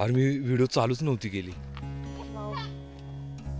अरे मी व्हिडिओ चालूच नव्हती केली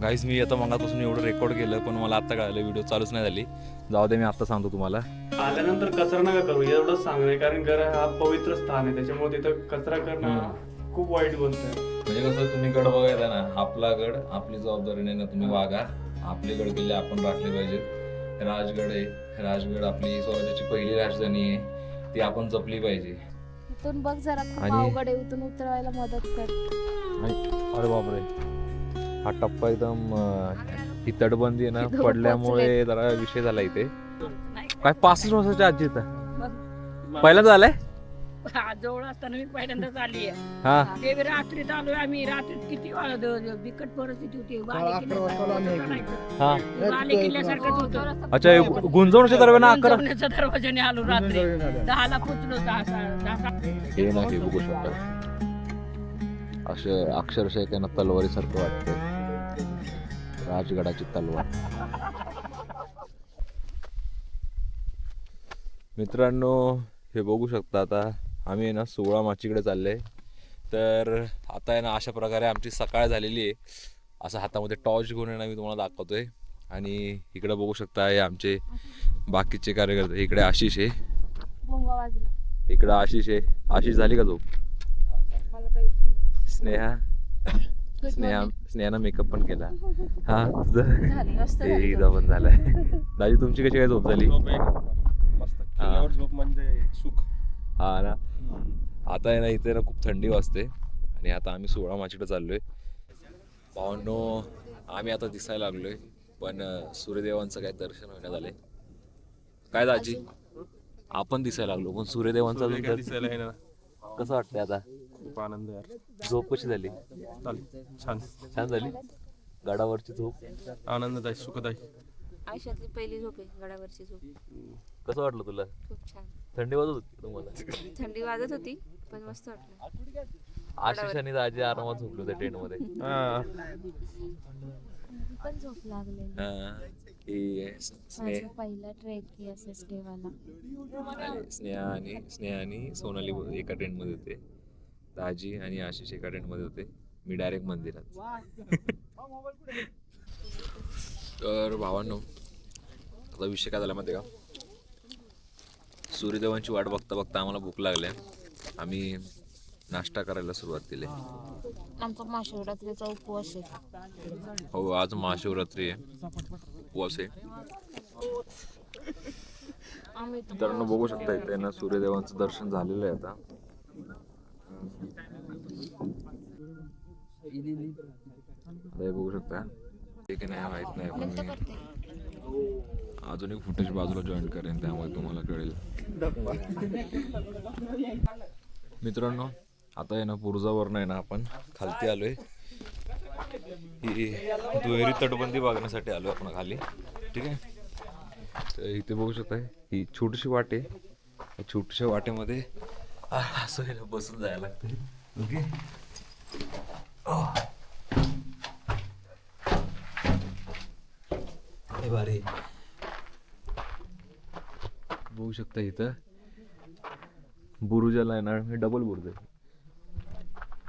गाईस. मी आता मगापासून एवढं रेकॉर्ड केलं पण मला आता कळालं व्हिडिओ चालूच नाही झाली. जाऊ दे, मी आता सांगतो तुम्हाला. आल्यानंतर कचरा नका करू एवढंच सांगणे, कारण घर हा पवित्र स्थान आहे, त्याच्यामुळे तिथं कचरा करणं खूप वाईट गोष्ट आहे. म्हणजे कसं तुम्ही गड बघायला ना, आपला गड आपली जबाबदारी नाही ना, तुम्ही वागा. आपले गड किल्ले आपण राखले पाहिजेत. राजगड आहे, राजगड आपली स्वराज्याची पहिली राजधानी आहे, ती आपण जपली पाहिजे. इथून बघ जरा खूप आणि- अवघड आहे, इथून उतरवायला मदत कर. अरे बापरे, हा टप्पा एकदम ही तटबंदी आहे ना इथं पडल्यामुळे जरा विषय झाला इथे. काय 65 वर्षाची आजी इथं पहिल्यांदा झालाय. जवळ असताना मी पहिल्यांदाच आली आहे. हा ते रात्रीत आलोय आम्ही. रात्रीत किती बिकट परिस्थिती होती. हा बाले किल्ल्यासारखंच होतं. अच्छा, हे गुंजवण्याच्या दरम्यान अकरा गुंजवण्याच्या दरवाजाने आलो रात्री 10ला पोचलो. 10 हे ना, हे बघू शकता. असं अक्षरशः त्यांना तलवारीसारखं वाटतं. राजगडाची तलवार. मित्रांनो, हे बघू शकता. आता आम्ही आहे ना 16 माचीकडे चालले. तर आता आहे ना अशा प्रकारे आमची सकाळ झालेली आहे. असं हातामध्ये टॉर्च घेऊन आहे ना मी तुम्हाला दाखवतोय. आणि इकडे बघू शकता हे आमचे बाकीचे कार्यकर्ते. इकडे आशिष आहे, बोंगा वाजला. इकडे आशिष आहे. आशिष झाली का झोप? मला काही विचारू स्नेहा Good स्नेहा morning. स्नेहानं मेकअप पण केला. हा तुझं झाली, मस्त ते झाली. एकदा पण झालाय. दाजी तुमची कशी काय झोप झाली? मस्त किल्ल्यावर झोप म्हणजे सुख. हा ना. आता आहे ना इथे ना खूप थंडी वाजते. आणि आता आम्ही 16 माचीकडे चाललोय. भावांनो, आम्ही आता दिसायला लागलोय पण सूर्यदेवांचं काय दर्शन होण्यात आलंय. काय दाजी, आपण दिसायला लागलो पण सूर्यदेवांचं अजून दर्शन- दिसायला आहे ना, कसं वाटतंय आता? खूप आनंद आहे यार. झोप कशी झाली? छान छान झाली. गडावरची झोप आनंददायी सुखदायी. आयुष्यातली पहिली झोप आहे, गडावरची झोप. कसं वाटलं तुला? खूप छान. थंडी वाजत होती तुम्हाला? थंडी वाजत होती पण मस्त वाटलं. आशिष आणि दाजी आरामात झोपले होते ट्रेन मध्ये. पण झोप लागली. स्नेहा माझा पहिला ट्रेक की असं स्टेवाला. स्नेहा आणि सोनाली एका ट्रेन मध्ये होते. दाजी आणि आशिष एका ट्रेन मध्ये होते. मी डायरेक्ट मंदिरात. तर भावांनो, आता विषय काय झाला माहिती का? सूर्यदेवांची वाट बघता बघता आम्हाला भूक लागल्या. आम्ही नाश्ता करायला सुरुवात केली. आमचा महाशिवरात्रीचा उपवास आहे. हो, आज महाशिवरात्री आहे, उपवास आहे. आम्ही मित्रांनो बघू शकता इथे ना सूर्यदेवांचं दर्शन झालेलं आहे आता. हे बघू शकता. ठीक आहे, नाही माहित नाही पण मी अजून एक फुटेज बाजूला जॉईन करेन, त्यामुळे तुम्हाला कळेल. मित्रांनो, आता आहे ना पुरजावर नाही ना आपण खालती आलोय. ही दुहेरी तटबंदी बघण्यासाठी आलोय आपण खाली. ठीक आहे, तर इथे बघू शकता ही छोटीशी वाट आहे. या छोट्याशा वाटेमध्ये असं आहे ना बसून जायला लागतं. ओके, हे भारी. बघू शकता इथं बुरुजाला आहे ना डबल बुरुज आहे.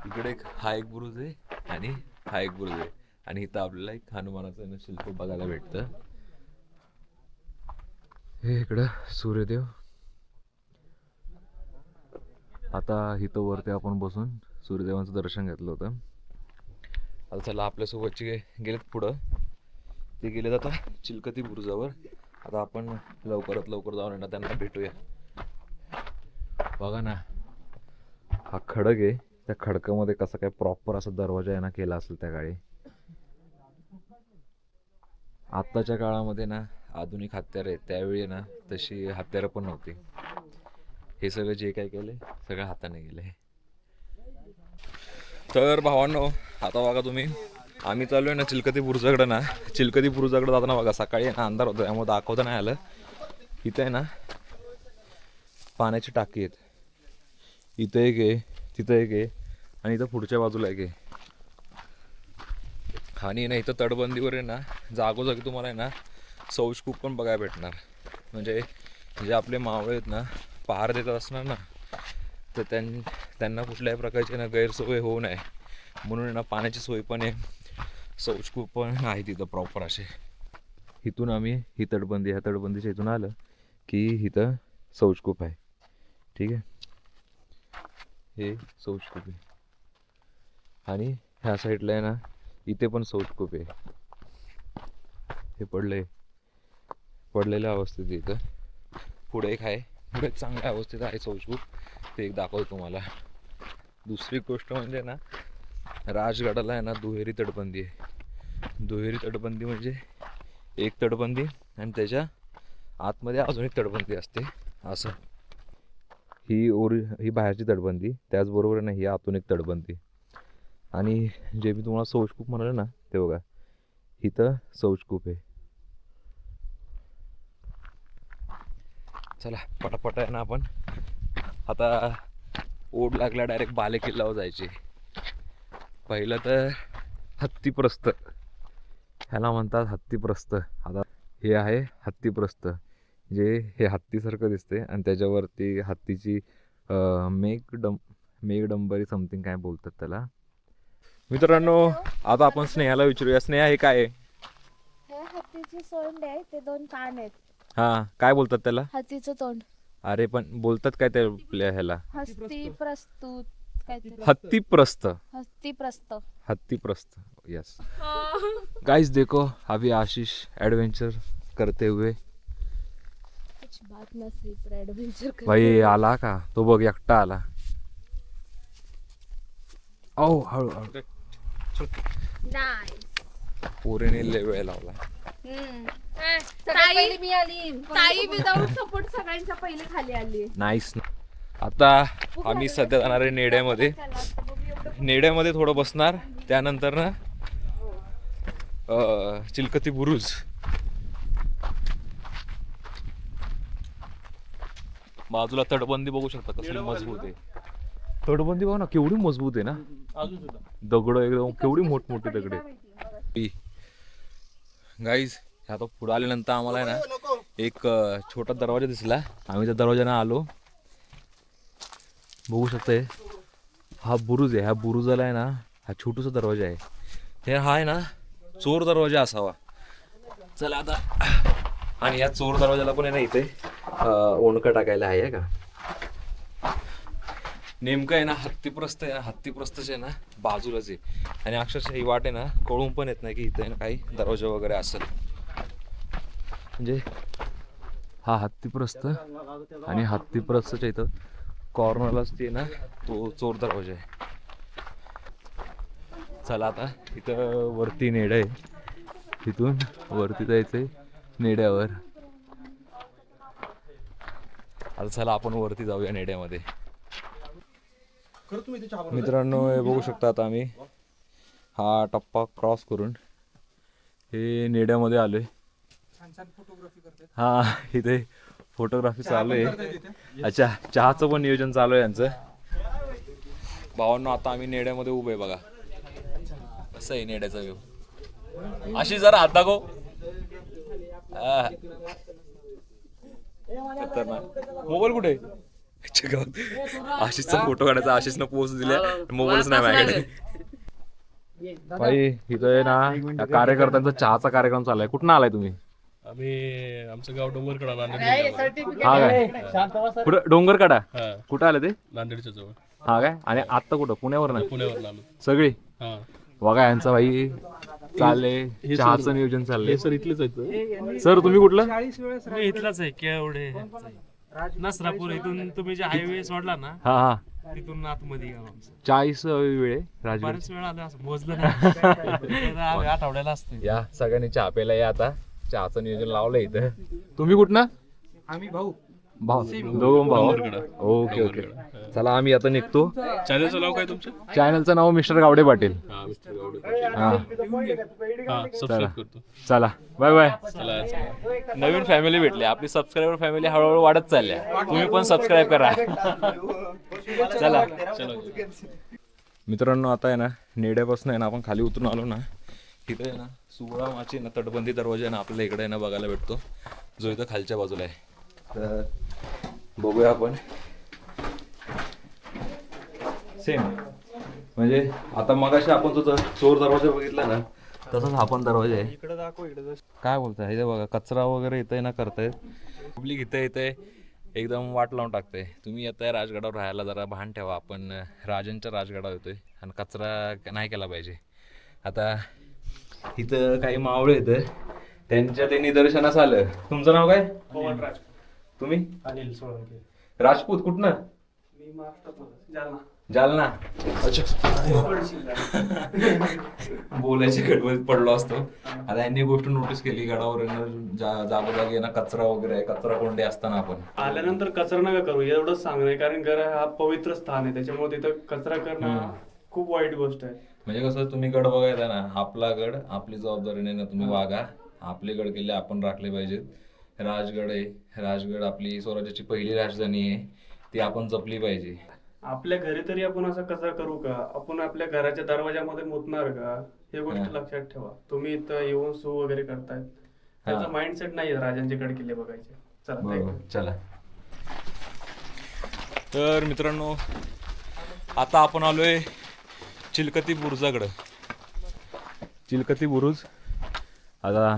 इकडे हा एक बुरुज आहे आणि हा एक बुरुज आहे. आणि इथं आपल्याला एक हनुमानाचं शिल्प बघायला भेटतं. हे इकडं सूर्यदेव. आता इथं वरती आपण बसून सूर्यदेवांचं दर्शन घेतलं होतं. आता चला, आपल्यासोबतचे गेलेत पुढं, ते गेलेत आता चिलकती बुरुजावर. आता आपण लवकरात लवकर जाऊन ना त्यांना भेटूया. बघा ना, हा खडक आहे. त्या खडकामध्ये कसा काय प्रॉपर असा दरवाजा आहे ना केला असेल त्या काळी. आत्ताच्या काळामध्ये ना आधुनिक हत्यारं आहेत, त्यावेळी ना तशी हत्यारं पण नव्हती. हे सगळं जे काय केलंय सगळं हाताने केलंय. तर भावांनो, आता बघा तुम्ही, आम्ही चालू आहे ना चिलकती बुरुजाकडे ना. चिलकती बुरुजाकडे जाताना बघा सकाळी ना अंधार होता, त्यामुळे दाखवता नाही आलं. इथे आहे ना पाण्याची टाकी आहेत. इथं एक आहे, तिथं एक आहे आणि इथं पुढच्या बाजूला एक आहे. आणि ना इथं तटबंदीवर आहे ना जागोजागी तुम्हाला आहे ना शौचकूप पण बघायला भेटणार. म्हणजे जे आपले मावळे आहेत ना पहार देत असणार ना, तर त्यांना कुठल्याही प्रकारची ना गैरसोय होऊ नये म्हणून ना पाण्याची सोय पण आहे, शौचकूप पण आहे तिथं प्रॉपर असे. इथून आम्ही ही तटबंदी, ह्या तटबंदीच्या इथून आलं की इथं शौचकूप आहे. ठीक आहे, हे शौचकूप आहे आणि ह्या साईडला आहे ना इथे पण शौचकूप आहे. हे पडलेल्या अवस्थेत इथं. पुढे एक आहे, पुढे चांगल्या अवस्थेत आहे शौचकूप, ते एक दाखवतो तुम्हाला. दुसरी गोष्ट म्हणजे ना राजगडाला आहे ना दुहेरी तटबंदी आहे. दुहेरी तटबंदी म्हणजे एक तटबंदी आणि त्याच्या आतमध्ये अजून एक तटबंदी असते असं. ही बाहेरची तटबंदी, त्याचबरोबर ना ही आतून एक तटबंदी. आणि जे मी तुम्हाला शौचकूप म्हणाले ना ते बघा, इथं शौचकूप आहे. चला पटापट आहे ना आपण आता ओढ लागला डायरेक्ट बाले किल्ल्यावर जायचे. पहिलं तर हत्तीप्रस्थ, ह्याला म्हणतात हत्तीप्रस्थ. आता हे आहे हत्तीप्रस्थ, जे हे हत्तीसारखं दिसते आणि त्याच्यावरती हत्तीची मेघडंबरी समथिंग काय बोलतात त्याला. मित्रांनो आता आपण स्नेहाला विचारूया. स्नेहा हे काय आहे? हे हत्तीची सोंड आहे, ते 2 कान आहेत. हा, काय बोलतात त्याला? हत्तीचं तोंड. अरे पण बोलतात काय त्या ह्याला? हस्ती प्रस्तुत काहीतरी. हत्तीप्रस्थ. हत्तीप्रस्थ. हत्तीप्रस्थ, यस. गाइस देखो अभी आशीष एडवेंचर करते हुए. कुछ बात नसली पर एडवेंचर कर. भाई आला का तो बघ, एकटा आला. ओ हळू हळू. पोरीने लय वेळ लावला. ताई विदाऊट सपोर्ट सगळ्यांच्या पहिले खाली आली. नाईस. आता आम्ही सध्या जाणार आहे नेड्यामध्ये. नेड्यामध्ये थोडं बसणार, त्यानंतर ना चिलकती बुरुज. बाजूला तटबंदी बघू शकता कसली मजबूत आहे. तटबंदी बघा ना केवढी मजबूत आहे ना, दगड एकदम केवढी मोठमोठी दगड आहे. गाईज आता पुढे आल्यानंतर आम्हाला आहे ना एक छोटा दरवाजा दिसला. आम्ही त्या दरवाजाने आलो. बघू शकताय हा बुरुज आहे. ह्या बुरुजाला आहे ना हा छोटूसा दरवाजा आहे. हे हा आहे ना चोर दरवाजा असावा. चला आता, आणि या चोर दरवाजाला पण आहे ना इथे ओणका टाकायला आहे का. नेमकं आहे ना हत्तीप्रस्थ आहे. हत्तीप्रस्थच आहे ना बाजूलाच आहे आणि अक्षरशः ही वाट आहे ना कळून पण येत नाही की इथे ना काही दरवाजा वगैरे असेल. म्हणजे हा हत्तीप्रस्थ आणि हत्तीप्रस्थच्या इथं कॉर्नरलाच ते ना तो चोर दरवाजा आहे. चला आता इथं वरती नेडं आहे, तिथून वरती जायचंय नेड्यावर. आता चला आपण वरती जाऊया नेड्यामध्ये. मित्रांनो हे बघू शकता आता आम्ही हा टप्पा क्रॉस करून हे नेड्यामध्ये आलोय. हा इथे फोटोग्राफी चालू आहे. अच्छा, चहाचं पण नियोजन चालू आहे यांचं. भावांनो आता आम्ही नेड्यामध्ये उभे आहे बघा. कसं आहे नेड्याचा व्ह्यू. अशी जरा हात दाखव. मोबाईल कुठे आहे? आशिषचा फोटो काढायचा. आशिषनं पोस्ट दिल्या, मोबाईलच नाही माझ्याकडे. भाई इथं आहे ना कार्यकर्त्यांचा चहाचा कार्यक्रम चाललाय. कुठं आलाय तुम्ही? आम्ही आमचं गाव डोंगरकडा नांदेड. हा काय कुठं डोंगरकडा? कुठं आलं ते? नांदेडच्या जवळ. हा काय, आणि आता कुठं पुण्यावर ना पुण्यावर आलो. सगळी हा बघा यांचा भाई चाललंय चहाचं नियोजन चाललंय. सर इथलेच आहेत. सर तुम्ही कुठलं? मी इथलाच आहे केवढे नसरापूर. इथून तुम्ही जे हायवे सोडला ना हा हा तिथून आतमध्ये गाव आमचं. 40 वेळ आहे राजवीर. बरेच वेळ आलो असं मोजलं नाही. आठवड्याला असतो. या सगळ्यांनी चहा प्यायला या. आता चहाचं नियोजन लावलंय इथं. तुम्ही कुठनं? आम्ही भाऊ दोघं भाऊ. ओके ओके, चला आम्ही आता निघतो. चॅनलचं नाव काय तुमचं? चॅनलचं नाव मिस्टर गावडे पाटील. हा मिस्टर गावडे. हा हा सबस्क्राईब करतो. चला बाय बाय. चला. नवीन फॅमिली भेटली आपली. सबस्क्रायबर फॅमिली हळूहळू वाढत चालल्या. तुम्ही पण सबस्क्राईब करा. चला चला. मित्रांनो आता आहे ना नेड्यापासून आहे ना आपण खाली उतरून आलो ना, तिथे आहे ना सुवळामाची ना तटबंदी दरवाजा आहे ना आपल्या इकडे आहे ना बघायला भेटतो, जो इथं खालच्या बाजूला आहे. तर बघूया आपण. सेम म्हणजे आता मगाशी आपण जो चोर दरवाजा बघितला ना तसाच हा पण दरवाजा आहे. इकडे दाखव इकडे काय बोलताय हे बघा कचरा वगैरे इथे ना करतायत पब्लिक इथे येते एकदम वाट लावून टाकते. तुम्ही येताय राजगडावर राहायला जरा भान ठेवा. आपण राजांच्या राजगडावर येतोय आणि कचरा नाही केला पाहिजे. आता इथं काही मावळे येतं त्यांच्या ते निदर्शनास आलं. तुमचं नाव काय? पवन राज तुम्ही? अनिल सोळंके. राजपूत कुठनं? मी महाराष्ट्रात जालना. जालना. अच्छा बोलायच्या गडबडीत पडलो असतो. आता यांनी गोष्ट नोटीस केली गडावर जागोजागी ना कचरा वगैरे आहे. कचरा कोंडे असताना आपण आल्यानंतर कचरा नका करू एवढंच सांगणं, कारण गड हा पवित्र स्थान आहे त्याच्यामुळे तिथं कचरा करणं खूप वाईट गोष्ट आहे. म्हणजे कसं तुम्ही गड बघायला ना आपला गड आपली जबाबदारीने ना तुम्ही वागा. आपले गड किल्ले आपण राखले पाहिजेत. राजगड आहे. राजगड आपली स्वराज्याची पहिली राजधानी आहे. ती आपण जपली पाहिजे. आपल्या घरी तरी आपण असा कचरा करू का? आपण आपल्या घराच्या दरवाजामध्ये मुतणार का? हे गोष्ट लक्षात ठेवा. तुम्ही इथं येऊन सू वगैरे करतायत त्याचा माइंडसेट नाही आहे राजांचे गड किल्ले बघायचे. चला बरोबर चला. तर मित्रांनो आता आपण आलोय चिलकती बुरुजाकडं. चिलकती बुरुज. आता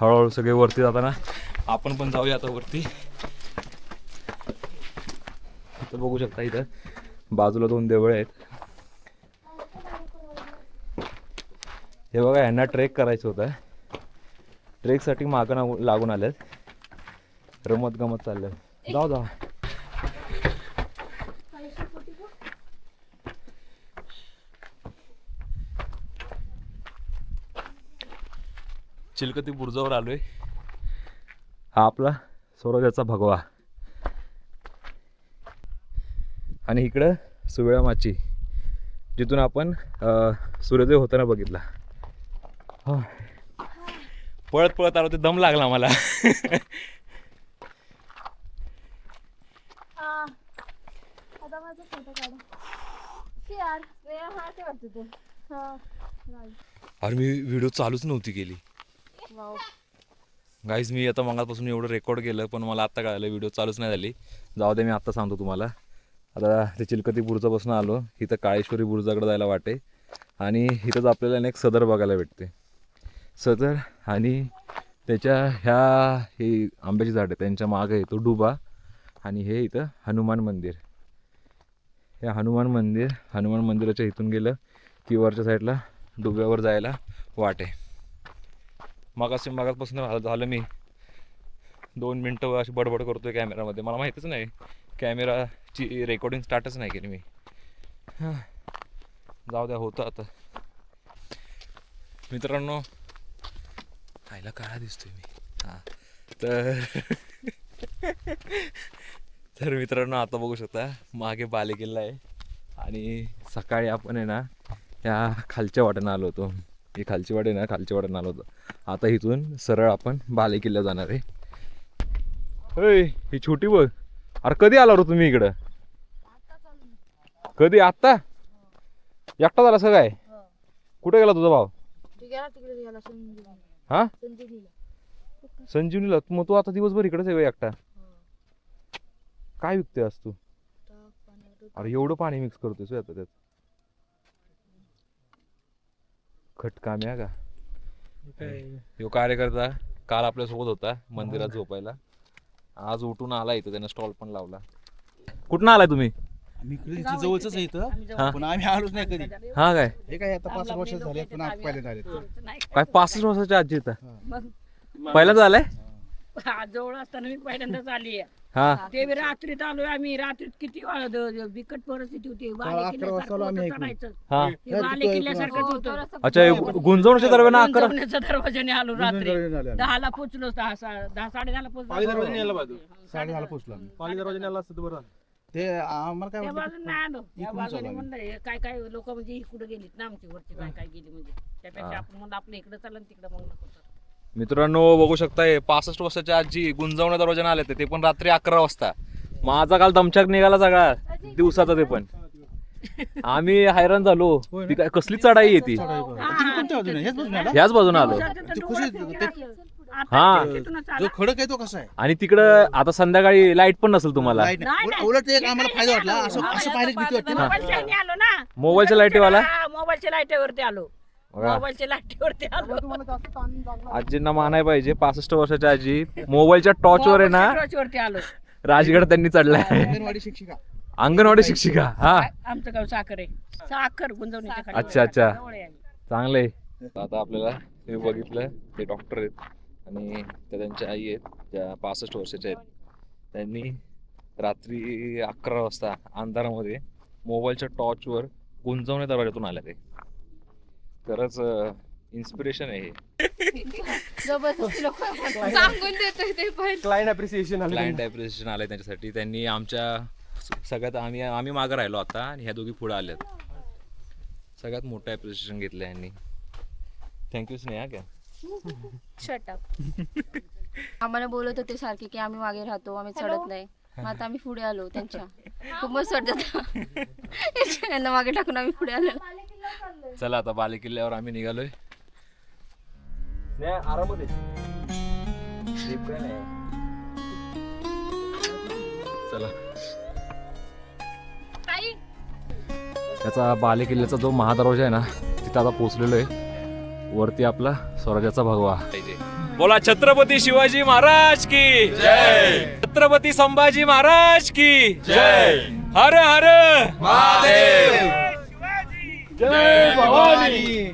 हळूहळू सगळे वरती जाताना आपण पण जाऊया आता वरती. इथं बघू शकता इथं बाजूला 2 देवळे आहेत. हे बघा यांना ट्रेक करायचं होतं. ट्रेकसाठी मागं लागून आलेत. रमत गमत चाललंय. जाऊ जाऊ. चिलकती बुरुजावर आलोय. हा आपला स्वराज्याचा भगवा आणि इकडं सुवेळा माची जिथून आपण सूर्योदय होताना बघितला. पळत पळत आलो ते दम लागला मला. आता माझा फोटो काढा. यार वेळ हा ते वाटतं ते. हा अरे मी व्हिडिओ चालूच नव्हती केली. वाव. गाईज मी आता मगापासून एवढं रेकॉर्ड केलं पण मला आत्ता कळालं व्हिडिओ चालूच नाही झाली. जाऊ दे मी आत्ता सांगतो तुम्हाला. आता ते चिलकती बुरुजापासून आलो. इथं काळेश्वरी बुरुजाकडे जायला वाटे आणि इथंच आपल्याला एक सदर बघायला भेटते. सदर आणि त्याच्या ह्या हे आंब्याची झाडं त्यांच्या मागे येतो डुबा आणि हे इथं हनुमान मंदिर. हे हनुमान मंदिराच्या इथून गेलं की वरच्या साईडला डुब्यावर जायला वाटे. मागापासून झालं मी 2 मिनटं अशी बडबड करतोय कॅमेरामध्ये. मला माहीतच नाही कॅमेराची रेकॉर्डिंग स्टार्टच नाही केली मी. जाऊ द्या होतं आता. मित्रांनो खायला काळा दिसतोय मी. हां तर मित्रांनो आता बघू शकता मागे बालेकिल्ला आहे आणि सकाळी आपण आहे ना ह्या खालच्या वाटेनं आलो होतो. ही खालची वाट आहे ना खालच्या वाटेनं आलो होतो. आता इथून सरळ आपण बालेकिल्ला जाणार आहे. होय ही छोटी बघ. अरे कधी आला रो तुम्ही इकडं? कधी? आत्ता एकटा झाला सगळं? कुठे गेला तुझा भाव? हा संजीवनीला. मग तू आता दिवसभर इकडेच आहे एकटा? काय विकते आज तू? अरे एवढं पाणी मिक्स करतोय आता त्यात? खटकाम्या का? यो कार्यकर्ता काल आपल्यासोबत होता मंदिरात झोपायला. आज उठून आला इथं त्यानं स्टॉल पण लावला. कुठून आलाय तुम्ही? आम्ही इकडे जवळच आहे इथं पण आम्ही आलोच नाही कधी. हा काय हे काय आता 5 वर्ष झाले पण आज पहिल्यांदा आले. काय 65 वर्षाची आजी इथं पहिल्यांदा आलाय? जवळ असताना मी पहिल्यांदाच आली आहे. हा ते बी रात्रीत आलोय आम्ही. रात्रीत किती बिकट परिस्थिती होती. हा बालेकिल्ल्यासारखंच होतं. अच्छा गुंजवण्याच्या दरम्यान 11 गुंजवण्याच्या दरवाजाने आलो रात्री 10ला पोहोचलो. 10 साडे 10ला पोहोचलो. 10:30 पोहोचलो आम्ही. पाली दरवाजाने आला असतं बरं. ते आम्हाला काय त्या वाटलं बाजूने नाही आलो. त्या बाजूने म्हणलं हे काय काय लोक म्हणजे इकडे गेलीत ना आमची वरची काय काय गेली म्हणजे त्यापेक्षा आपण म्हणलं आपल्या इकडे चाललं तिकडे मग नको. मित्रांनो बघू शकताय 65 वर्षाच्या आजी गुंजवण्या दरवाजाने आले ते पण रात्री 11 वाजता. माझा काल दमछाक निघाला सगळा दिवसाचा. ते पण आम्ही हैराण झालो. ती काय कसली चढाई आहे ती? कोणत्या बाजूने? हेच बाजूने आला? ह्याच बाजूने आलो. ते खुशी आता हा. तिथूनच जो आला. खडक आहे तो कसा आहे आणि तिकडं आता संध्याकाळी लाईट पण नसेल तुम्हाला. लाईट नाही. नाही, उलट ते एक नाही. आम्हाला फायदा वाटला असं असं पाहिलं भीती वाटते ना मोबाईलच्या ह्याने आलो ना. मोबाईलच्या लाईटीवाला? हा, मोबाईलच्या लाईटीवरती आलो. बघा. मोबाईलच्या लाईटीवरती आलो. आजींना मानाय पाहिजे, 65 वर्षाच्या आजी मोबाईलच्या टॉर्चवर आहे ना टॉर्चवरती आलो. राजगड त्यांनी चढलाय. अंगणवाडी शिक्षिका अंगणवाडी शिक्षिका. हा, आमचं गाव साखर आहे. साखर गुंजवणीच्या खाली. अच्छा, अच्छा. जवळ आहे आम्ही. चांगलंय. आता आपल्याला हे बघितलं, ते डॉक्टर आहेत आणि त्या त्यांच्या आई आहेत ज्या 65 वर्षाच्या आहेत. त्यांनी रात्री 11 वाजता अंधारामध्ये मोबाईलच्या टॉर्चवर गुंजवणे दरवाजातून आल्या. ते खरंच इन्स्पिरेशन आहे हे. जबरदस्ती लोक सांगून देतोय ते पण. क्लायंट अप्रिसिएशन क्लायंट ॲप्रिसिएशन आलंय त्यांच्यासाठी. त्यांनी आमच्या सगळ्यात आम्ही मागं राहिलो आता आणि ह्या दोघी पुढे आल्यात. सगळ्यात मोठं ॲप्रिसिएशन घेतलं यांनी. थँक्यू स्नेहा. क्या शटअप. आम्हाला बोलत होते सारखे की आम्ही मागे राहतो, आम्ही चढत नाही. मग आता आम्ही पुढे आलो त्यांच्या. खूप मस्त वाटत. यांना मागे टाकून आम्ही पुढे आलो. चला आता बालेकिल्ल्यावर आम्ही निघालोय. आरामध्ये चला. त्याचा बालेकिल्ल्याचा जो महादरवाजा आहे ना तिथं आता पोहोचलेलो आहे. वरती आपला स्वराज्याचा भगवा. बोला छत्रपती शिवाजी महाराज की जय. छत्रपती संभाजी महाराज की जय. हर हर महादेव. जय भवानी.